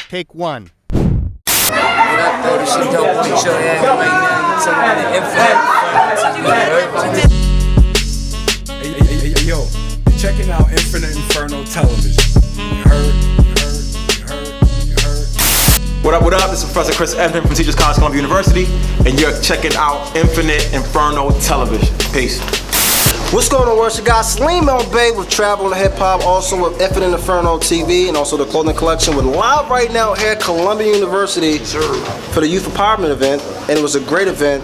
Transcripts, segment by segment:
Take one. What up, though? This shit dope on Troy Ave right now. You talking about the Inferno. Hey, yo, you're checking out Inferno television. You heard. What up? This is Professor Chris Emdin from Teachers College, Columbia University, and you're checking out Inferno television. Peace. What's going on, world? You got Salim with Travel and Hip Hop, also with Inferno TV, and also the clothing collection. We're live right now here at Columbia University for the Youth Empowerment event, and it was a great event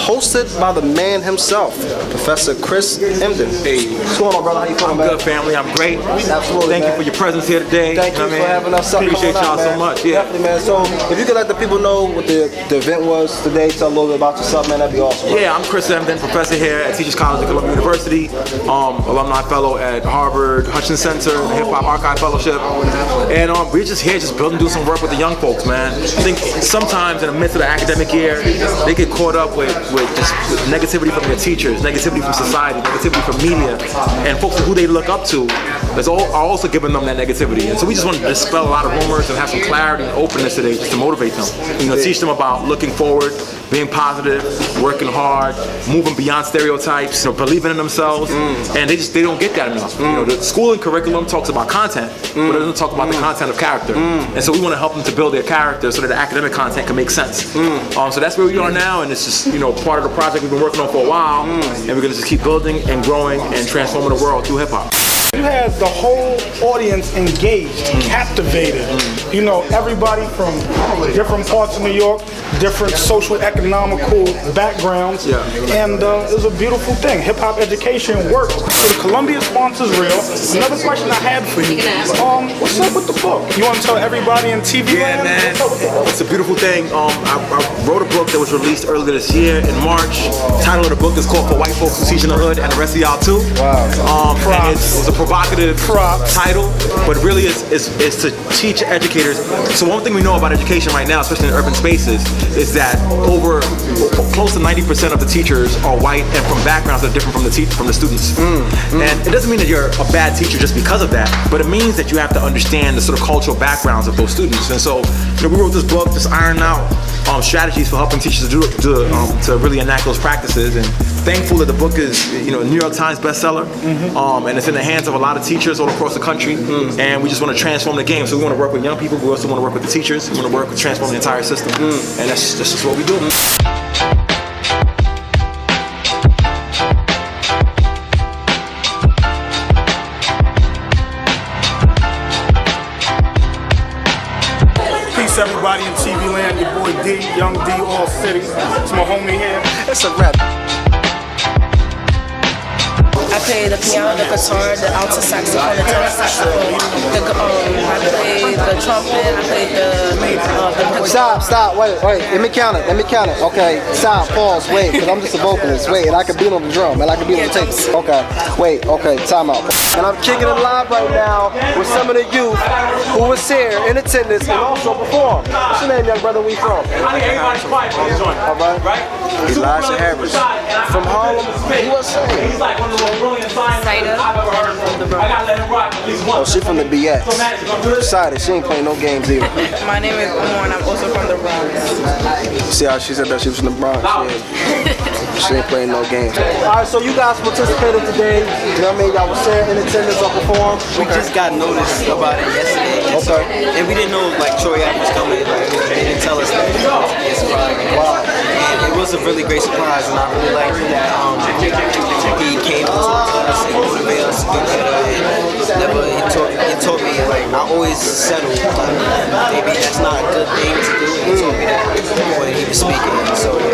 hosted by the man himself, Professor Chris Emdin. Hey, what's going on, brother? How you feeling, man? Good, family. I'm great. Absolutely. Thank you for your presence here today. Thank you for having us. Appreciate y'all so much. Yeah. Definitely, man. So, if you could let the people know what the event was today, tell a little bit about yourself, man. That'd be awesome. Bro. Yeah, I'm Chris Emdin, professor here at Teachers College at Columbia University, alumni fellow at Harvard Hutchins Center, the Hip Hop Archive Fellowship, and we're just here, just building, do some work with the young folks, man. I think sometimes in the midst of the academic year, they get caught up with just negativity from their teachers, negativity from society, negativity from media, and folks who they look up to are also giving them that negativity. And so we just want to dispel a lot of rumors and have some clarity and openness today just to motivate them. Teach them about looking forward, being positive, working hard, moving beyond stereotypes, believing in themselves, and they don't get that enough. The school and curriculum talks about content, but it doesn't talk about the content of character. And so we want to help them to build their character so that the academic content can make sense. So that's where we are now, and it's just part of the project we've been working on for a while, and we're gonna just keep building and growing and transforming the world through hip hop. You had the whole audience engaged, captivated. Everybody from different parts of New York, different social economical backgrounds, and it was a beautiful thing. Hip hop education worked. So the Columbia sponsor's real. Another question I had for you: what's up with the book? You want to tell everybody in TV land? Man, it's a beautiful thing. I wrote a book that was released earlier this year in March. The title of the book is called "For White Folks Who Teach in the Hood," and the rest of y'all too. Wow. And it's a provocative title, but really it's to teach educators. So one thing we know about education right now, especially in urban spaces, is that over close to 90% of the teachers are white and from backgrounds that are different from the students. And it doesn't mean that you're a bad teacher just because of that, but it means that you have to understand the sort of cultural backgrounds of those students. And so we wrote this book, just ironing out strategies for helping teachers to really enact those practices. And thankful that the book is a New York Times bestseller, and it's in the hands of a lot of teachers all across the country, and we just want to transform the game. So we want to work with young people, we also want to work with the teachers, we want to work with transform the entire system, and that's just what we do. Peace, everybody in TV land. Your boy D, Young D, All City. It's my homie here. It's a rap. I play the piano, the guitar, the alto saxophone, the tenor saxophone, I play the trumpet, I play the Stop, wait, let me count it, okay, stop, pause, wait, because I'm just a vocalist, wait, and I can beat on the drum, and I can beat on the tape, okay, time out. And I'm kicking it live right now with some of the youth who was here in attendance and also performed. What's your name, young brother, where you from? Everybody's quiet for this joint. Alright, Elijah Harris, from Harlem, USA. He's like one of the most brilliant scientists I've ever heard of. I gotta let him rock at least once. Oh, she from the BX. Decided she ain't playing no games either. My name is Omar, and I'm also from the Bronx. See how she said that she was from the Bronx? She ain't playing no games. Alright, so you guys participated today. You know what I mean? Y'all was there in attendance or performed? We just got noticed about it yesterday. Okay. And we didn't know Troy Ave was coming. They didn't tell us that. Wow. And it was a really great surprise, and I really liked that he came to talk to us and motivate us to do better. It taught me, I always settle. Maybe that's not a good thing to do. He told me that when he was speaking. So it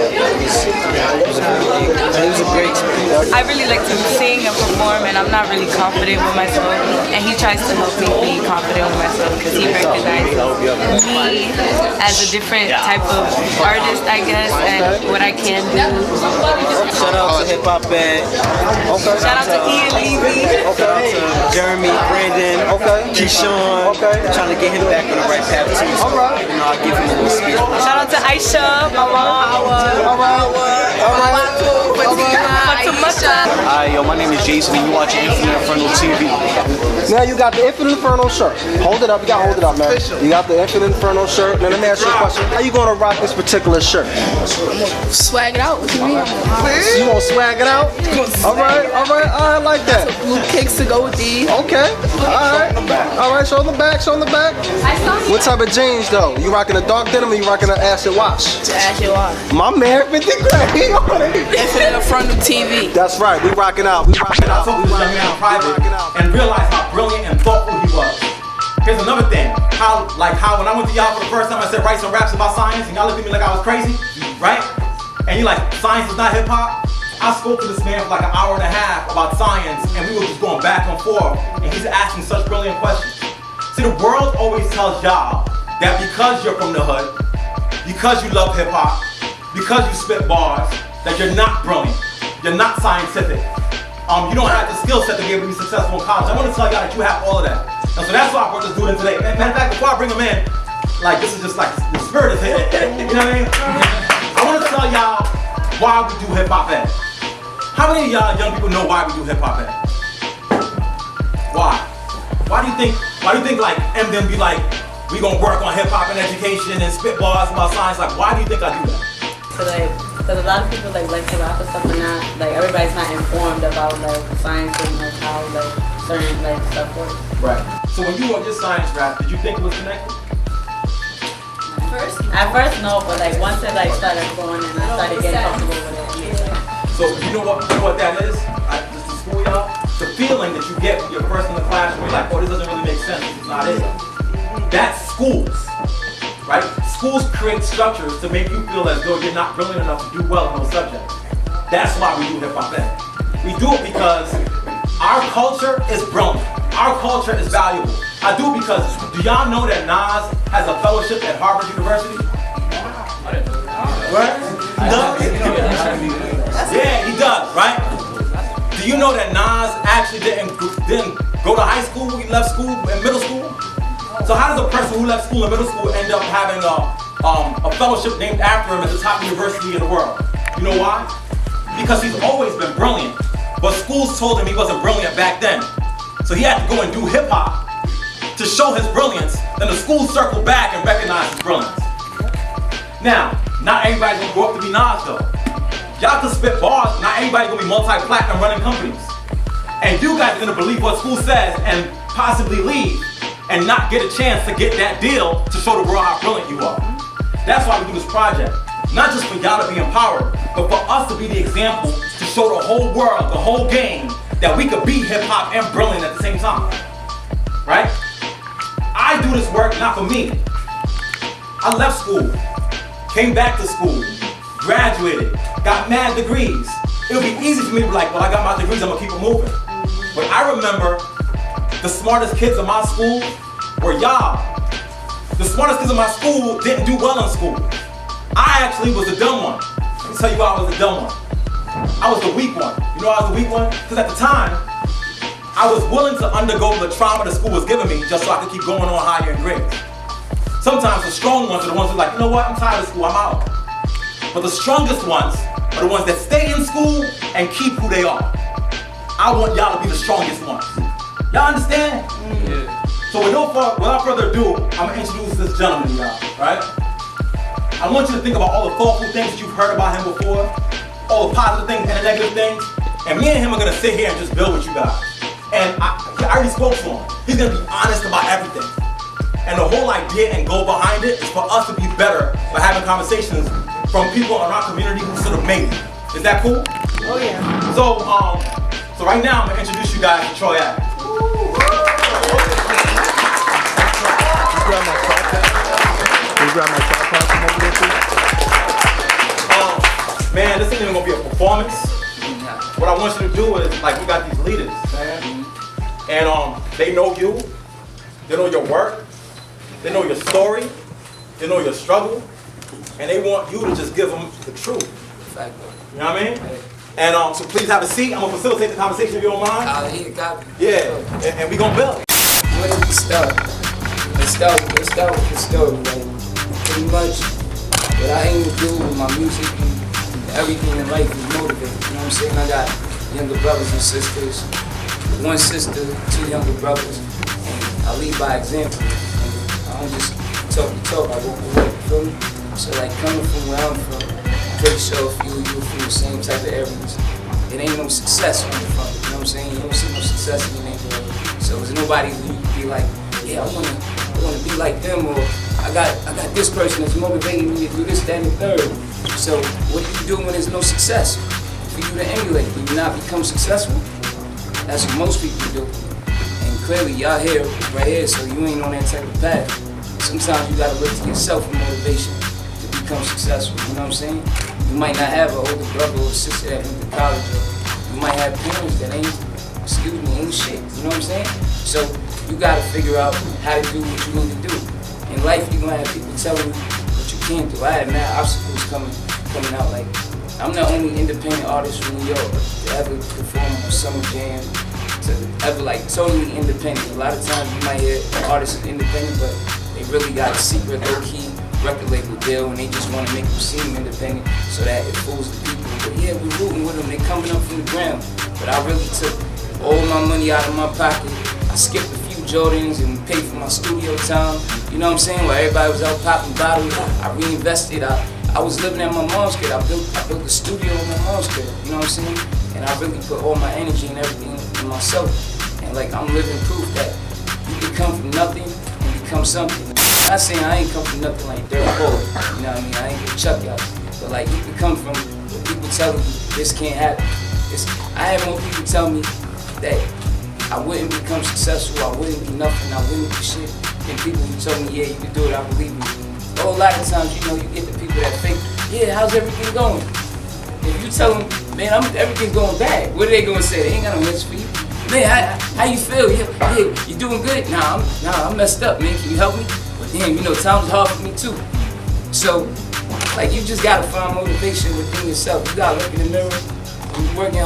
was a great experience. I really like to sing and perform, and I'm not really confident with myself. And he tries to help me be confident with myself because he recognizes me as a different type of artist, I guess, and what I can do. Shout out to Hip Hop Band. Shout out to Ian Levy. Shout out to Jeremy, Brandon, Keyshawn. Trying to get him back on the right path too. So, I'll give him a little speech. Shout out to Aisha, my mom, Hawa. Hi, yo, my name is Jason and you watching Inferno TV. Now you got the Infinite Inferno shirt. Hold it up, you gotta hold it up, man. You got the Infinite Inferno shirt. Now let me ask you a question. How you gonna rock this particular shirt? Swag it out. What you mean? You gonna swag it out? Alright, I like that. Blue kicks to go with these. Okay, alright, show the back. What type of jeans though? You rocking a dark denim or you rocking an acid wash? Acid wash. My man, 50 grand. Infinite Inferno TV. That's right, we rocking out. I talked to this young man in private and realized how brilliant and thoughtful he was. Here's another thing. How when I went to y'all for the first time, I said write some raps about science, and y'all looked at me like I was crazy, right? And you're like, science is not hip hop. I spoke to this man for like an hour and a half about science, and we were just going back and forth, and he's asking such brilliant questions. See, the world always tells y'all that because you're from the hood, because you love hip hop, because you spit bars, that you're not brilliant, you're not scientific. You don't have the skill set to be able to be successful in college. I want to tell y'all that you have all of that. And so that's why I brought this dude in today. Matter of fact, before I bring him in, like this is just like the spirit is hitting. You know what I mean? I want to tell y'all why we do hip hop ed. How many of y'all young people know why we do hip hop ed? Why? Why do you think like Emdin be like, we gonna work on hip hop and education and spit bars about science? Like, why do you think I do that? Because a lot of people like to rap and stuff, and not like everybody's not informed about like science and like how like certain like stuff works. Right. So when you wrote your science rap, did you think it was connected? At first no, but like once it like started going and I started getting comfortable with it. So you know what that is? Just to school y'all, the feeling that you get when you're first in the class, where you're like, oh, this doesn't really make sense. It's not it. That's schools. Right? Schools create structures to make you feel as though you're not brilliant enough to do well in those subjects. That's why we do hip hop ed. We do it because our culture is brilliant. Our culture is valuable. I do it because, do y'all know that Nas has a fellowship at Harvard University? What? He does? Yeah, he does, right? Do you know that Nas actually didn't go to high school? He left school in middle school? So how does a person who left school in middle school end up having a fellowship named after him at the top university in the world? You know why? Because he's always been brilliant, but schools told him he wasn't brilliant back then. So he had to go and do hip hop to show his brilliance, then the schools circled back and recognized his brilliance. Now, not everybody's gonna grow up to be Nas though. Y'all can spit bars, not everybody's gonna be multi-platinum running companies. And you guys are gonna believe what school says and possibly leave and not get a chance to get that deal to show the world how brilliant you are. That's why we do this project. Not just for y'all to be empowered, but for us to be the example to show the whole world, the whole game, that we could be hip hop and brilliant at the same time. Right? I do this work not for me. I left school, came back to school, graduated, got mad degrees. It would be easy for me to be like, well, I got my degrees, I'm gonna keep it moving. But I remember the smartest kids in my school were y'all. The smartest kids in my school didn't do well in school. I actually was the dumb one. Let me tell you why I was the dumb one. I was the weak one. You know why I was the weak one? Because at the time, I was willing to undergo the trauma the school was giving me just so I could keep going on higher in grades. Sometimes the strong ones are the ones who are like, you know what, I'm tired of school, I'm out. But the strongest ones are the ones that stay in school and keep who they are. I want y'all to be the strongest ones. Y'all understand? Yeah. So without further ado, I'm gonna introduce this gentleman to y'all, right? I want you to think about all the thoughtful things that you've heard about him before, all the positive things and the negative things, and me and him are gonna sit here and just build with you guys. And I already spoke to him. He's gonna be honest about everything. And the whole idea and goal behind it is for us to be better by having conversations from people in our community who sort of made it. Is that cool? Oh yeah. So right now I'm gonna introduce you guys to Troy Ave. Can you grab my tripod from over there, please? Man, this ain't even gonna be a performance. What I want you to do is, like, we got these leaders, man. And they know you, they know your work, they know your story, they know your struggle, and they want you to just give them the truth. You know what I mean? And so please have a seat. I'm gonna facilitate the conversation if you don't mind. Yeah, and we gonna build. Where did we start? Let's start with the story, man. Pretty much what I aim to do with my music and everything in life is motivated. You know what I'm saying? I got younger brothers and sisters, one sister, 2 younger brothers, and I lead by example. And I don't just talk, I walk the walk, you feel me? So like coming from where I'm from, I'm pretty sure if you're from the same type of areas, it ain't no success where you're from, you know what I'm saying? You don't see no success in your neighborhood. So there's nobody who you can be like, yeah, I wanna be like them, or I got this person that's motivating me to do this, that, and the third. So what do you do when there's no success? For you to emulate, do you not become successful? That's what most people do. And clearly y'all here, right here, so you ain't on that type of path. Sometimes you gotta look to yourself for motivation to become successful, you know what I'm saying? You might not have an older brother or sister that went to college, or you might have parents that ain't shit, you know what I'm saying? So you gotta figure out how to do what you need to do. In life, you're gonna have people telling you what you can't do. I had mad obstacles coming out. Like, I'm the only independent artist from New York to ever perform on Summer Jam, to ever like totally independent. A lot of times you might hear artists are independent, but they really got a secret, low-key record label deal, and they just want to make them seem independent so that it fools the people. But yeah, we're rooting with them. They're coming up from the ground. But I really took all my money out of my pocket. I skipped a few Jordans and paid for my studio time. You know what I'm saying? While everybody was out popping bottles, I reinvested. I was living at my mom's crib. I built a studio in my mom's crib. You know what I'm saying? And I really put all my energy and everything in myself. And like, I'm living proof that you can come from nothing and become something. I'm not saying I ain't come from nothing like dirt poor. You know what I mean? I ain't gonna chuck y'all. But like, you can come from what people tell you this can't happen. I had more people tell me that I wouldn't become successful, I wouldn't be nothing, I wouldn't do shit. And people who told me, yeah, you can do it, I believe you. A whole lot of times, you know, you get the people that think, yeah, how's everything going? If you tell them, man, everything's going bad, what are they gonna say? They ain't got no answer for you. Man, how you feel? Yeah, you doing good? Nah, I'm messed up, man, can you help me? But damn, you know, time's hard for me too. So, like, you just gotta find motivation within yourself. You gotta look in the mirror, you're working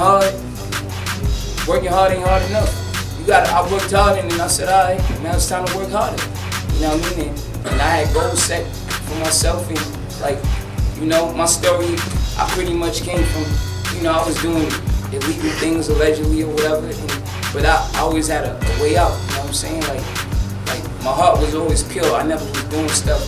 hard ain't hard enough. I worked hard and then I said, all right, now it's time to work harder. You know what I mean? And I had goals set for myself, and like, you know, my story, I pretty much came from, you know, I was doing illegal things allegedly or whatever, but I always had a way out, you know what I'm saying? Like my heart was always pure. I never was doing stuff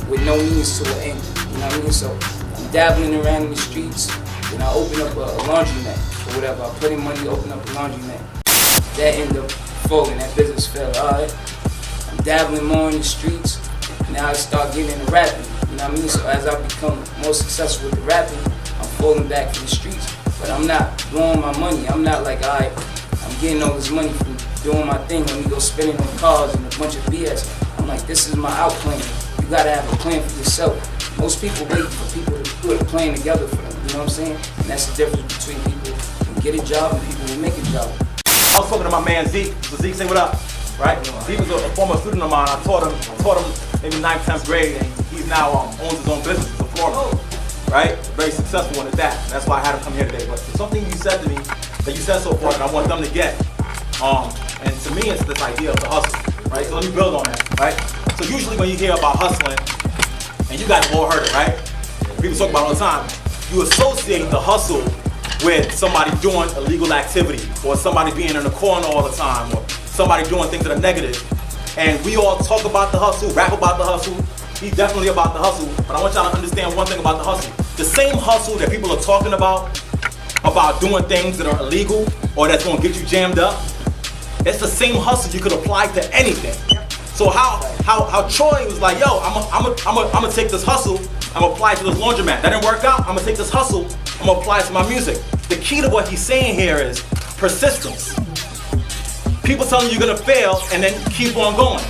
with no means to an end, you know what I mean? So I'm dabbling around in the streets, and I opened up a laundromat or whatever. I put in money to open up a laundromat. That ended up folding, that business fell. Alright, I'm dabbling more in the streets. Now I start getting into rapping, you know what I mean? So as I become more successful with the rapping, I'm falling back to the streets. But I'm not blowing my money. I'm not like, alright, I'm getting all this money from doing my thing. Let me go spending on cars and a bunch of BS. I'm like, this is my out plan. You gotta have a plan for yourself. Most people wait for people to put a plan together for them, you know what I'm saying? And that's the difference between people who get a job and people who make a job. I was talking to my man Zeke. So Zeke, say what up, right? Zeke was a former student of mine. I taught him maybe 9th, 10th grade, and he's now owns his own business. He's a foreman, right? Very successful one at that. That's why I had him come here today. But there's something you said to me that you said so far that I want them to get. And to me, it's this idea of the hustle, right? So let me build on that, right? So usually when you hear about hustling, and you guys have all heard it, right? People talk about it all the time. You associate the hustle with somebody doing illegal activity, or somebody being in the corner all the time, or somebody doing things that are negative. And we all talk about the hustle, rap about the hustle. He's definitely about the hustle, but I want y'all to understand one thing about the hustle. The same hustle that people are talking about doing things that are illegal or that's gonna get you jammed up, it's the same hustle you could apply to anything. So how Troy was like, yo, I'm gonna take this hustle, I'm gonna apply it to this laundromat. That didn't work out, I'm gonna take this hustle, I'm gonna apply it to my music. The key to what he's saying here is persistence. People telling you you're gonna fail and then keep on going.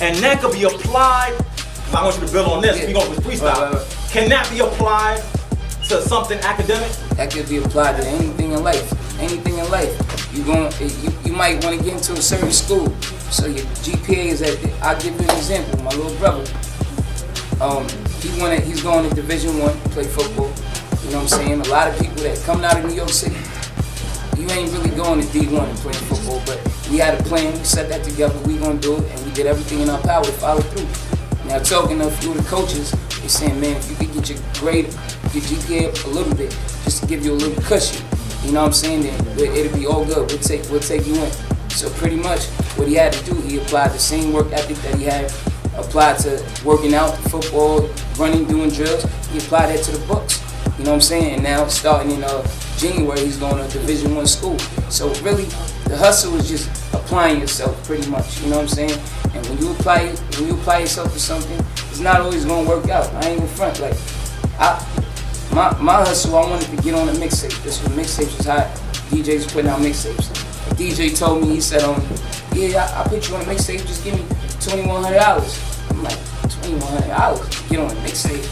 And that could be applied, I want you to build on this, we going with freestyle. Can that be applied to something academic? That could be applied to anything in life. Anything in life. You might want to get into a certain school. So your GPA is at, I'll give you an example, my little brother. He's going to Division I, play football. You know what I'm saying? A lot of people that coming out of New York City, you ain't really going to D1 and playing football, but we had a plan, we set that together, we gonna do it, and we did everything in our power to follow through. Now talking to a few of the coaches, They're saying, man, if you could get your grade, get GPA up a little bit, just to give you a little cushion, you know what I'm saying, then it'll be all good. We'll take you in. So pretty much what he had to do, he applied the same work ethic that he had applied to working out, football, running, doing drills. He applied that to the books. You know what I'm saying? And now starting in January, he's going to Division I school. So really, the hustle is just applying yourself pretty much. You know what I'm saying? And when you apply yourself to something, it's not always going to work out. I ain't gonna front. Like, my hustle, I wanted to get on a mixtape. This was mixtapes was hot. DJs putting out mixtapes. A DJ told me, he said, yeah, I'll put you on a mixtape. Just give me $2,100. I'm like, $2,100 to get on a mixtape?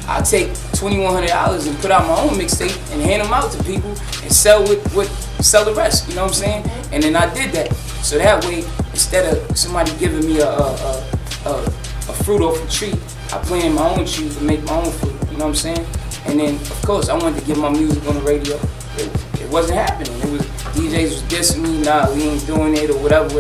I'll take $2,100 and put out my own mixtape and hand them out to people and sell the rest. You know what I'm saying? And then I did that. So that way, instead of somebody giving me a fruit off a tree, I plant my own tree to make my own fruit. You know what I'm saying? And then, of course, I wanted to get my music on the radio. It wasn't happening. It was DJs was dissing me. Nah, we ain't doing it or whatever.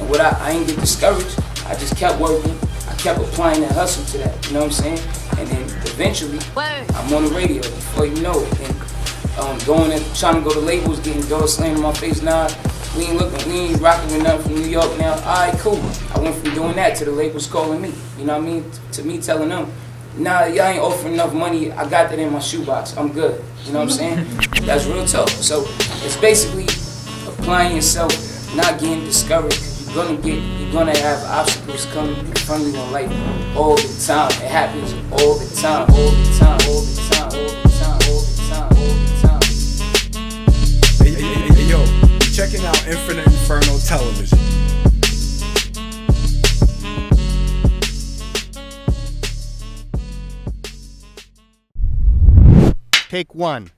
And I ain't get discouraged. I just kept working. I kept applying that hustle to that. You know what I'm saying? And then eventually, I'm on the radio. Before you know it, and trying to go to labels, getting doors slammed in my face. Nah, we ain't rocking with nothing from New York now. All right, cool. I went from doing that to the labels calling me. You know what I mean? To me telling them, nah, y'all ain't offering enough money. I got that in my shoebox. I'm good. You know what I'm saying? That's real talk. So it's basically applying yourself, not getting discouraged. You're gonna have obstacles coming in front of you in life all the time. It happens all the time, all the time, all the time, all the time, all the time, all the time. Hey, yo, checking out Infinite Inferno Television. Take one.